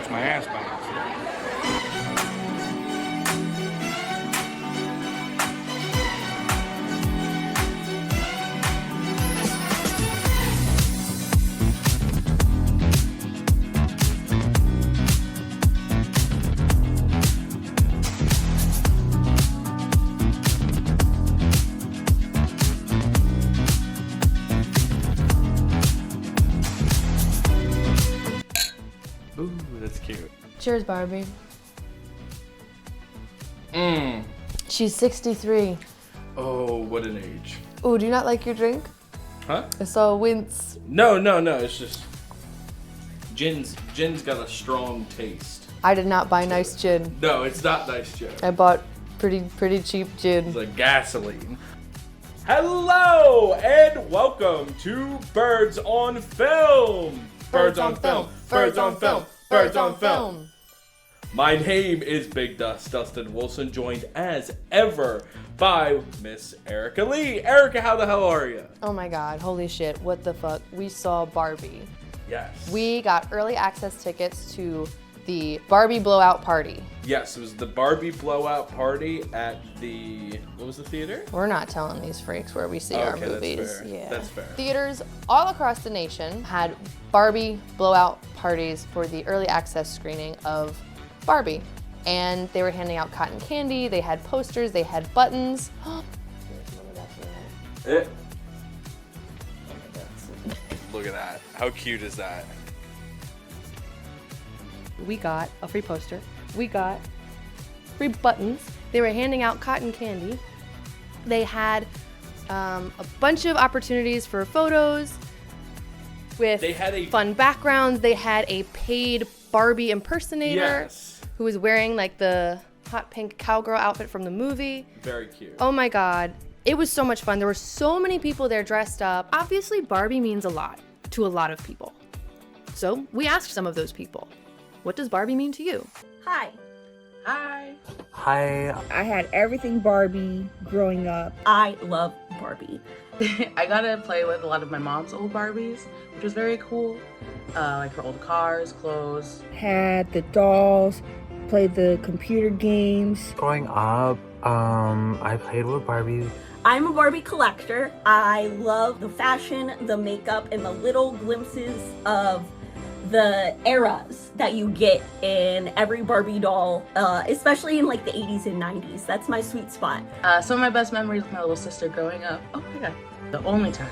touch my ass by accident. Ooh, that's cute. Cheers, Barbie. Mmm. She's 63. Oh, what an age. Ooh, do you not like your drink? Huh? I saw a wince. No. It's just gin's got a strong taste. I did not buy nice gin. No, it's not nice gin. I bought pretty cheap gin. It's like gasoline. Hello and welcome to Birds on Film. Birds on Film. Birds on Film. Birds on Film. My name is Big Dustin Wilson, joined as ever by Miss Erica Leigh. Erica, how the hell are you? Oh my god, holy shit, what the fuck? We saw Barbie. Yes. We got early access tickets to the Barbie Blowout party. Yes, it was the Barbie Blowout party at the, what was the theater? We're not telling these freaks where we see our movies. That's fair. Yeah. That's fair. Theaters all across the nation had Barbie Blowout parties for the early access screening of Barbie. And they were handing out cotton candy, they had posters, they had buttons. Look at that. How cute is that? We got a free poster. We got free buttons. They were handing out cotton candy. They had a bunch of opportunities for photos with fun backgrounds. They had a paid Barbie impersonator who was wearing like the hot pink cowgirl outfit from the movie. Very cute. Oh my god. It was so much fun. There were so many people there dressed up. Obviously, Barbie means a lot to a lot of people. So we asked some of those people, what does Barbie mean to you? Hi. Hi. Hi. I had everything Barbie growing up. I love Barbie. I got to play with a lot of my mom's old Barbies, which was very cool. Like her old cars, clothes. Had the dolls, played the computer games. Growing up, I played with Barbies. I'm a Barbie collector. I love the fashion, the makeup, and the little glimpses of the eras that you get in every Barbie doll, especially in like the 80s and 90s. That's my sweet spot. Some of my best memories with my little sister growing up. Oh my god. The only time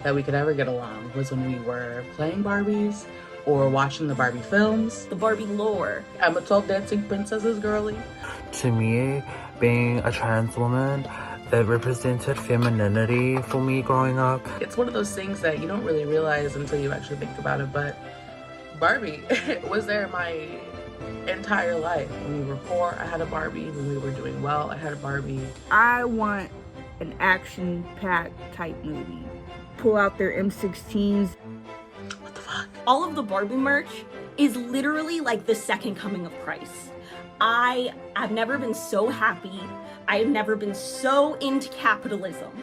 that we could ever get along was when we were playing Barbies or watching the Barbie films. The Barbie lore. I'm a 12 Dancing Princesses girly. To me, being a trans woman, that represented femininity for me growing up. It's one of those things that you don't really realize until you actually think about it, but Barbie was there my entire life. When we were poor, I had a Barbie. When we were doing well, I had a Barbie. I want an action-packed type movie. Pull out their M16s. What the fuck? All of the Barbie merch is literally like the second coming of Christ. I've never been so happy. I've never been so into capitalism.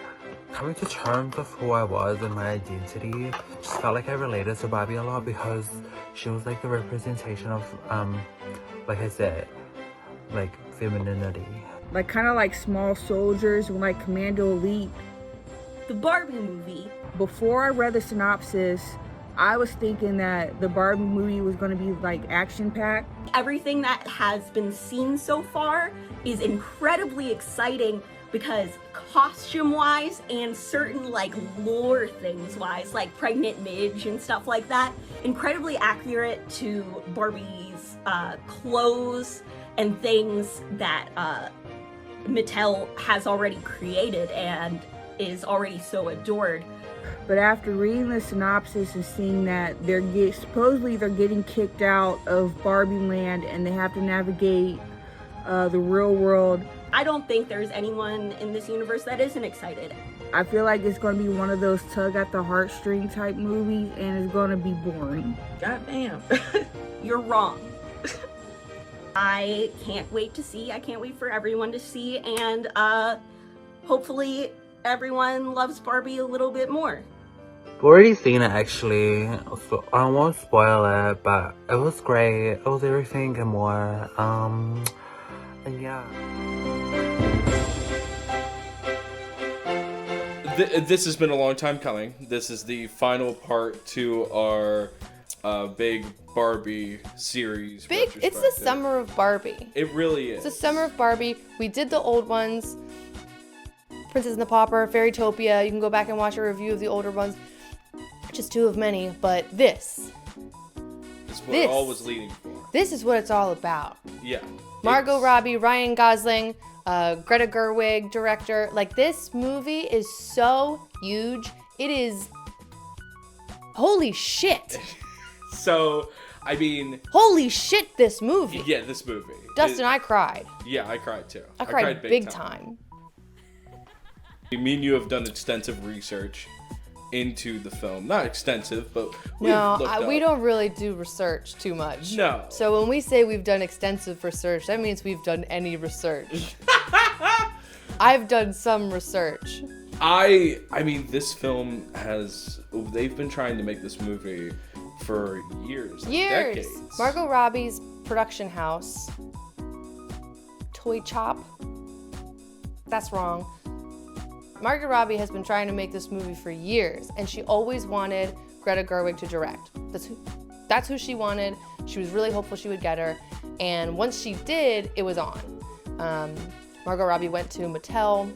Coming to terms with who I was and my identity, just felt like I related to Barbie a lot because she was like the representation of, like I said, like femininity. Like kind of like Small Soldiers, like Commando Elite. The Barbie movie. Before I read the synopsis, I was thinking that the Barbie movie was going to be like action-packed. Everything that has been seen so far is incredibly exciting because costume-wise and certain like lore things-wise, like pregnant Midge and stuff like that, incredibly accurate to Barbie's clothes and things that Mattel has already created and is already so adored. But after reading the synopsis and seeing that supposedly they're getting kicked out of Barbie Land and they have to navigate the real world. I don't think there's anyone in this universe that isn't excited. I feel like it's going to be one of those tug at the heartstring type movies and it's going to be boring. God damn. You're wrong. I can't wait to see. I can't wait for everyone to see, and hopefully everyone loves Barbie a little bit more. I've already seen it actually, so I won't spoil it, but it was great. It was everything and more. And yeah. This has been a long time coming. This is the final part to our big Barbie series. It's the Summer of Barbie. It really is. It's the Summer of Barbie. We did the old ones. Princess and the Pauper, Fairytopia. You can go back and watch a review of the older ones. Just two of many, but this. It's what it all was leading for. This is what it's all about. Yeah. Margot Robbie, Ryan Gosling, Greta Gerwig, director. Like, this movie is so huge. It is... Holy shit. So, I mean... Holy shit, this movie. Yeah, this movie. Dustin, I cried. Yeah, I cried too. I cried big time. Me and you have done extensive research into the film. Not extensive, but we don't really do research too much. No. So when we say we've done extensive research, that means we've done any research. I've done some research. I mean, this film they've been trying to make this movie for years. Decades. Margot Robbie's production house, Toy Chop. That's wrong. Margot Robbie has been trying to make this movie for years, and she always wanted Greta Gerwig to direct. That's who she wanted. She was really hopeful she would get her, and once she did, it was on. Margot Robbie went to Mattel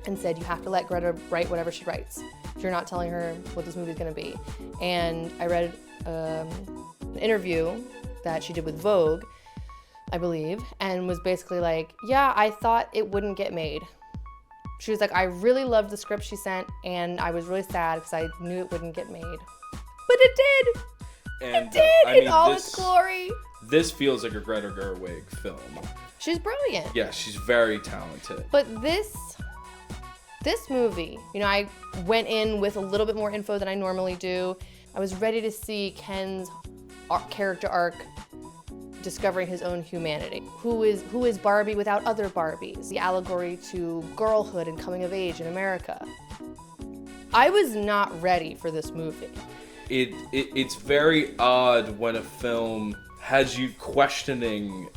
and said, you have to let Greta write whatever she writes. You're not telling her what this movie's gonna be. And I read an interview that she did with Vogue, I believe, and was basically like, yeah, I thought it wouldn't get made. She was like, I really loved the script she sent, and I was really sad because I knew it wouldn't get made. But it did! And, it did in all its glory. This feels like a Greta Gerwig film. She's brilliant. Yeah, she's very talented. But this movie, you know, I went in with a little bit more info than I normally do. I was ready to see Ken's character arc discovering his own humanity. Who is Barbie without other Barbies? The allegory to girlhood and coming of age in America. I was not ready for this movie. It's very odd when a film has you questioning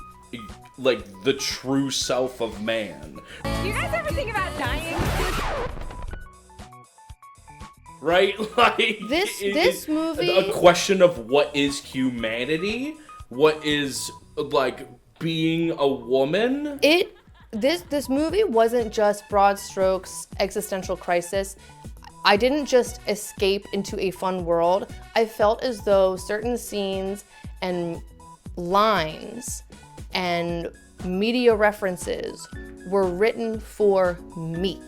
like the true self of man. Do you guys ever think about dying? Right? Like this movie, a question of what is humanity? What is, like, being a woman? This movie wasn't just broad strokes existential crisis. I didn't just escape into a fun world. I felt as though certain scenes and lines and media references were written for me.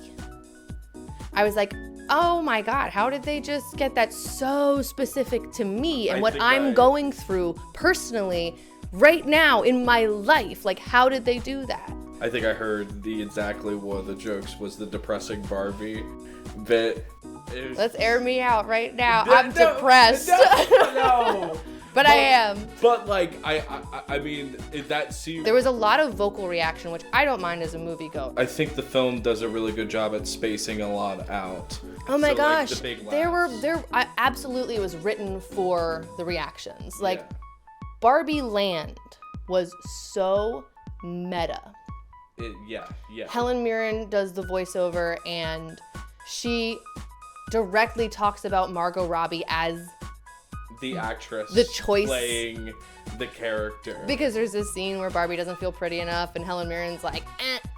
I was like, oh my God, how did they just get that so specific to me and what I'm going through personally right now in my life? Like, how did they do that? I think I heard exactly one of the jokes was the depressing Barbie bit. Let's air me out right now. I'm depressed. No. But I am. But like, I mean, that scene. There was a lot of vocal reaction, which I don't mind as a moviegoer. I think the film does a really good job at spacing a lot out. Oh my gosh, like, the big absolutely, it was written for the reactions. Like, Barbie Land was so meta. Yeah. Helen Mirren does the voiceover, and she directly talks about Margot Robbie as the actress, the choice playing the character. Because there's this scene where Barbie doesn't feel pretty enough, and Helen Mirren's like,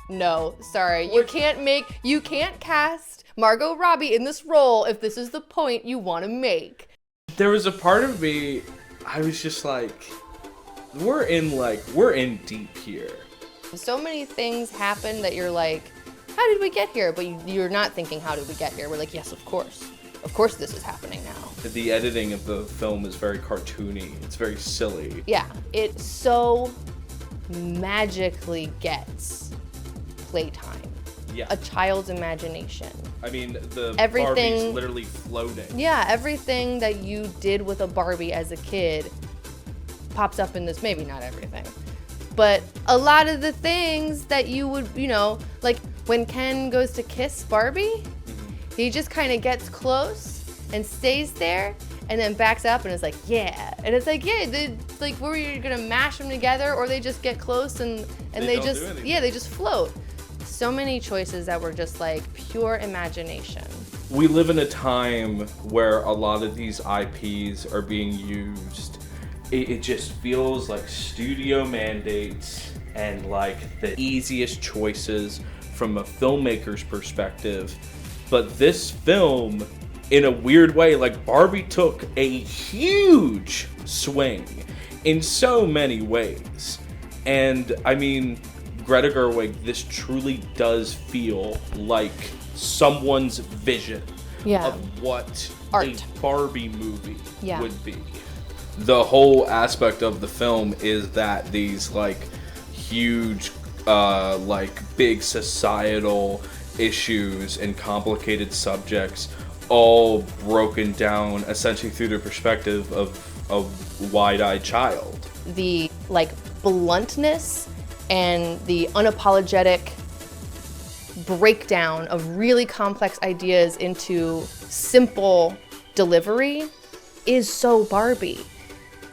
no, sorry, you can't cast Margot Robbie in this role if this is the point you want to make. There was a part of me, I was just like, we're in deep here. So many things happen that you're like, how did we get here? But you're not thinking, how did we get here? We're like, yes, of course this is happening now. The editing of the film is very cartoony. It's very silly. Yeah, it so magically gets playtime. Yeah. A child's imagination. I mean, the everything, Barbie's literally floating. Yeah, everything that you did with a Barbie as a kid pops up in this. Maybe not everything, but a lot of the things that you would, like when Ken goes to kiss Barbie, he just kind of gets close and stays there and then backs up and is like, yeah. And it's like, yeah, like, were you gonna mash them together, or they just get close and they just, yeah, they just float. So many choices that were just like pure imagination. We live in a time where a lot of these IPs are being used. It just feels like studio mandates and like the easiest choices from a filmmaker's perspective. But this film, in a weird way, like Barbie took a huge swing in so many ways. And I mean, Greta Gerwig, this truly does feel like someone's vision of what art a Barbie movie yeah. would be. The whole aspect of the film is that these like huge like big societal issues and complicated subjects, all broken down essentially through the perspective of a wide-eyed child. The like bluntness and the unapologetic breakdown of really complex ideas into simple delivery is so Barbie.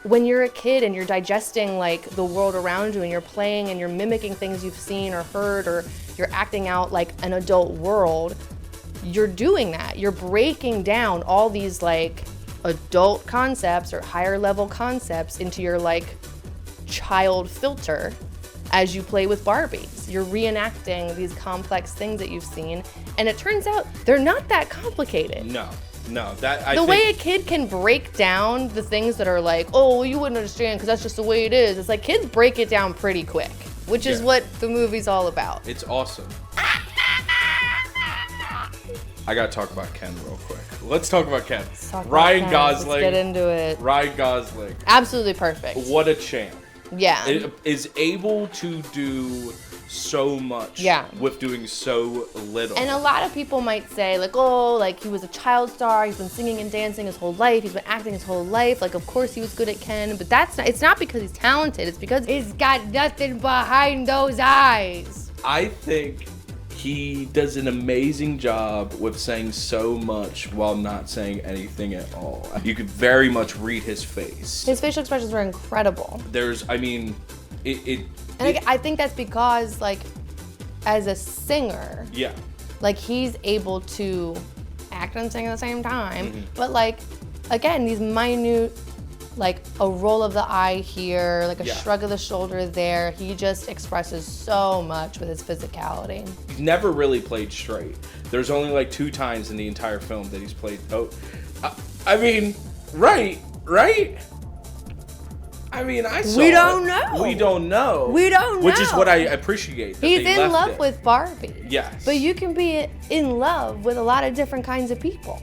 When you're a kid and you're digesting like the world around you and you're playing and you're mimicking things you've seen or heard, or you're acting out like an adult world, you're doing that. You're breaking down all these like adult concepts or higher level concepts into your like child filter as you play with Barbies. You're reenacting these complex things that you've seen, and it turns out they're not that complicated. No, the way a kid can break down the things that are like, oh, well, you wouldn't understand because that's just the way it is. It's like kids break it down pretty quick, which is what the movie's all about. It's awesome. I gotta talk about Ken real quick. Let's talk about Ken. Ryan Gosling. Let's get into it. Ryan Gosling. Absolutely perfect. What a champ. Yeah. It is able to do so much with doing so little. And a lot of people might say like, oh, like he was a child star, he's been singing and dancing his whole life, he's been acting his whole life, like of course he was good at Ken, but it's not because he's talented, it's because he's got nothing behind those eyes. I think he does an amazing job with saying so much while not saying anything at all. You could very much read his face. His facial expressions were incredible. I think that's because, like, as a singer, like he's able to act and sing at the same time. But like, again, these minute, like a roll of the eye here, like a shrug of the shoulder there. He just expresses so much with his physicality. He's never really played straight. There's only like 2 times in the entire film that he's played. I mean, right? I mean, We don't know. We don't know. Which is what I appreciate. He's in love with Barbie. Yes. But you can be in love with a lot of different kinds of people.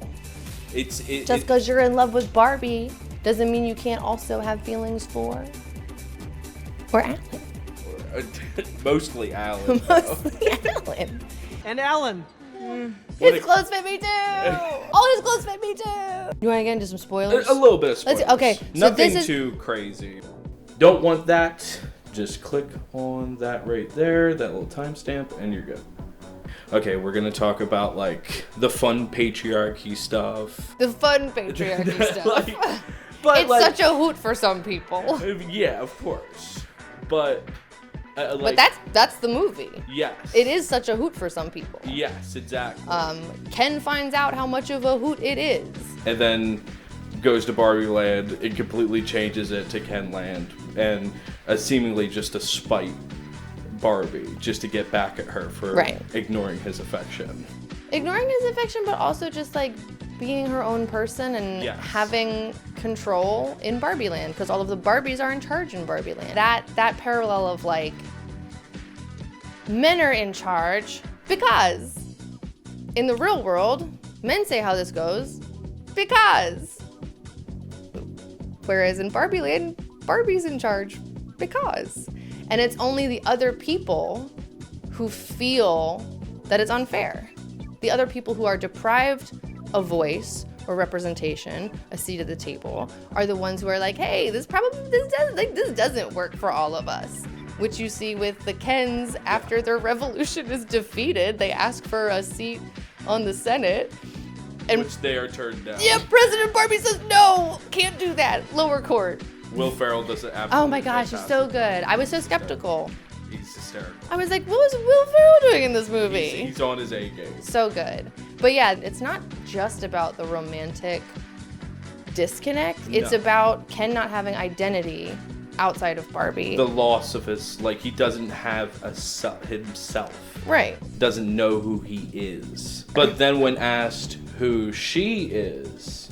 Just because you're in love with Barbie doesn't mean you can't also have feelings for Alan. Mostly Alan. Alan. And Alan. His clothes fit me too. All his clothes fit me too. You want to get into some spoilers? A little bit of spoilers. Okay. Nothing too crazy. Don't want that? Just click on that right there, that little timestamp, and you're good. Okay, we're gonna talk about like the fun patriarchy stuff. The fun patriarchy stuff. But it's such a hoot for some people. Yeah, of course. But but that's the movie. Yes. It is such a hoot for some people. Yes, exactly. Ken finds out how much of a hoot it is. And then goes to Barbie Land and completely changes it to Ken Land, and seemingly just to spite Barbie, just to get back at her for ignoring his affection. Ignoring his affection, but also just like being her own person and having control in Barbie Land, because all of the Barbies are in charge in Barbie Land. That parallel of like, men are in charge because in the real world, men say how this goes because. Whereas in Barbie Land, Barbie's in charge because. And it's only the other people who feel that it's unfair. The other people who are deprived a voice or representation, a seat at the table, are the ones who are like, hey, this doesn't work for all of us. Which you see with the Kens after their revolution is defeated. They ask for a seat on the Senate, And which they are turned down. yeah, President Barbie says, no, can't do that. Lower court. Will Ferrell does it absolutely Oh my gosh, he's so good. I was so skeptical. He's hysterical. I was like, what was Will Ferrell doing in this movie? He's on his A game. So good. But yeah, it's not just about the romantic disconnect. It's about Ken not having identity outside of Barbie. The loss of his, like, he doesn't have himself. Right. Doesn't know who he is. But then when asked who she is,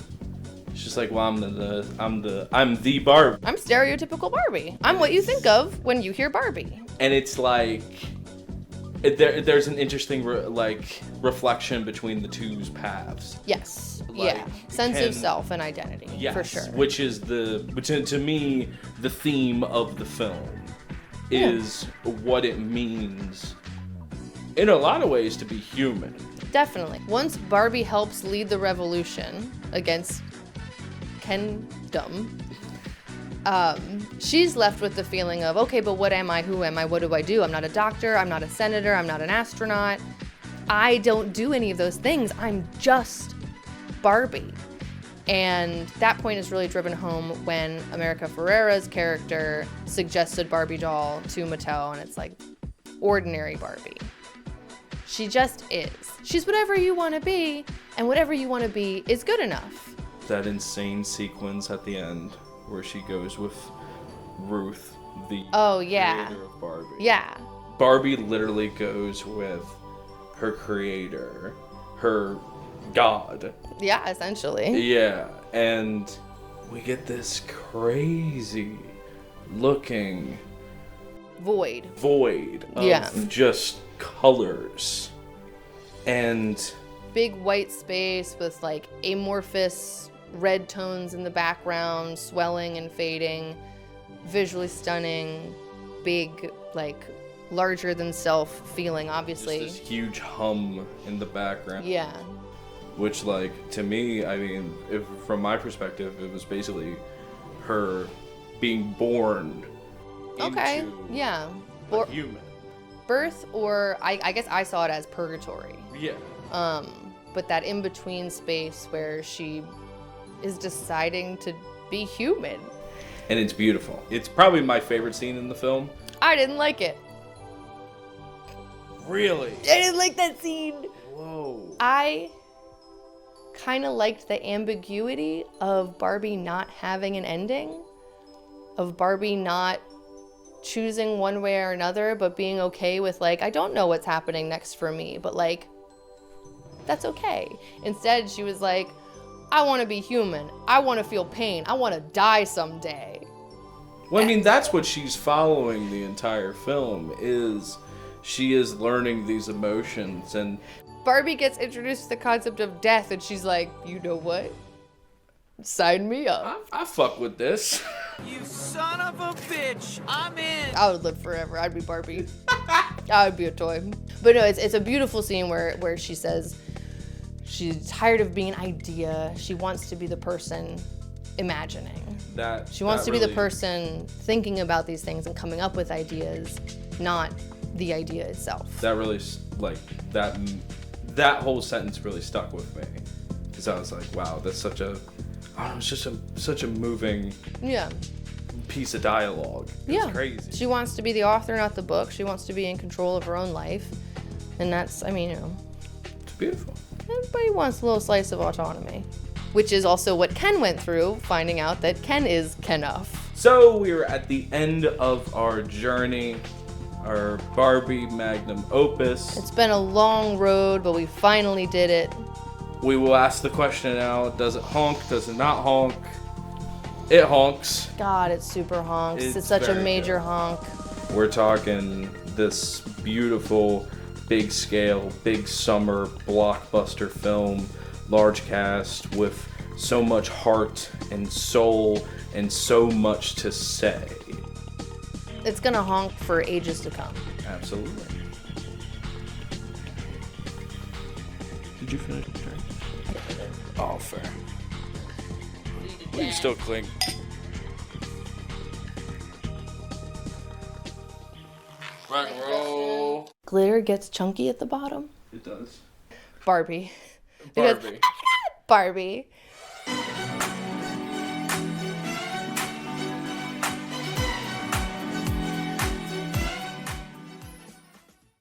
she's like, well, I'm the Barbie. I'm stereotypical Barbie. I'm what you think of when you hear Barbie. And it's like, there's an interesting reflection between the two's paths. Yes. Like, yeah. Sense of self and identity. Yes, for sure. which is to me, the theme of the film is what it means in a lot of ways to be human. Definitely. Once Barbie helps lead the revolution against Kendom, she's left with the feeling of, okay, but what am I? Who am I? What do I do? I'm not a doctor. I'm not a senator. I'm not an astronaut. I don't do any of those things. I'm just Barbie. And that point is really driven home when America Ferrera's character suggested Barbie doll to Mattel, and it's like, ordinary Barbie. She just is. She's whatever you want to be, and whatever you want to be is good enough. That insane sequence at the end where she goes with Ruth, the creator of Barbie. Yeah. Barbie literally goes with her creator, her god. Yeah, essentially. Yeah, and we get this crazy looking void of just colors and big white space with like amorphous red tones in the background, swelling and fading, visually stunning, big, like larger than self feeling, obviously. Just this huge hum in the background. Yeah. Which, like, to me, I mean, from my perspective, it was basically her being born into yeah. a human. Birth, or I guess I saw it as purgatory. Yeah. But that in-between space where she is deciding to be human. And it's beautiful. It's probably my favorite scene in the film. I didn't like it. Really? I didn't like that scene. Whoa. I kind of liked the ambiguity of Barbie not having an ending, of Barbie not choosing one way or another, but being okay with, like, I don't know what's happening next for me, but like, that's okay. Instead, she was like, I want to be human. I want to feel pain. I want to die someday. Well, I mean, that's what she's following the entire film, is she is learning these emotions. And Barbie gets introduced to the concept of death, and she's like, you know what? Sign me up. I fuck with this. You son of a bitch, I'm in. I would live forever. I'd be Barbie. I would be a toy. But no, it's a beautiful scene where she says she's tired of being an idea. She wants to be the person imagining. She wants to be the person thinking about these things and coming up with ideas, not the idea itself. That really, like, that whole sentence really stuck with me. Because I was like, wow, that's such a, I don't know, it's just such a moving piece of dialogue. It's crazy. She wants to be the author, not the book. She wants to be in control of her own life. And that's, I mean, you know. It's beautiful. Everybody wants a little slice of autonomy. Which is also what Ken went through, finding out that Ken is Kenough. So we're at the end of our journey, our Barbie magnum opus. It's been a long road, but we finally did it. We will ask the question now, does it honk, does it not honk? It honks. God, it super honks. It's such a major honk. We're talking this beautiful, big scale, big summer blockbuster film, large cast with so much heart and soul and so much to say. It's gonna honk for ages to come. Absolutely. Did you finish your drink? Oh, fair. We can still clink. Rock and roll. Glitter gets chunky at the bottom. It does. Barbie. Barbie. Barbie.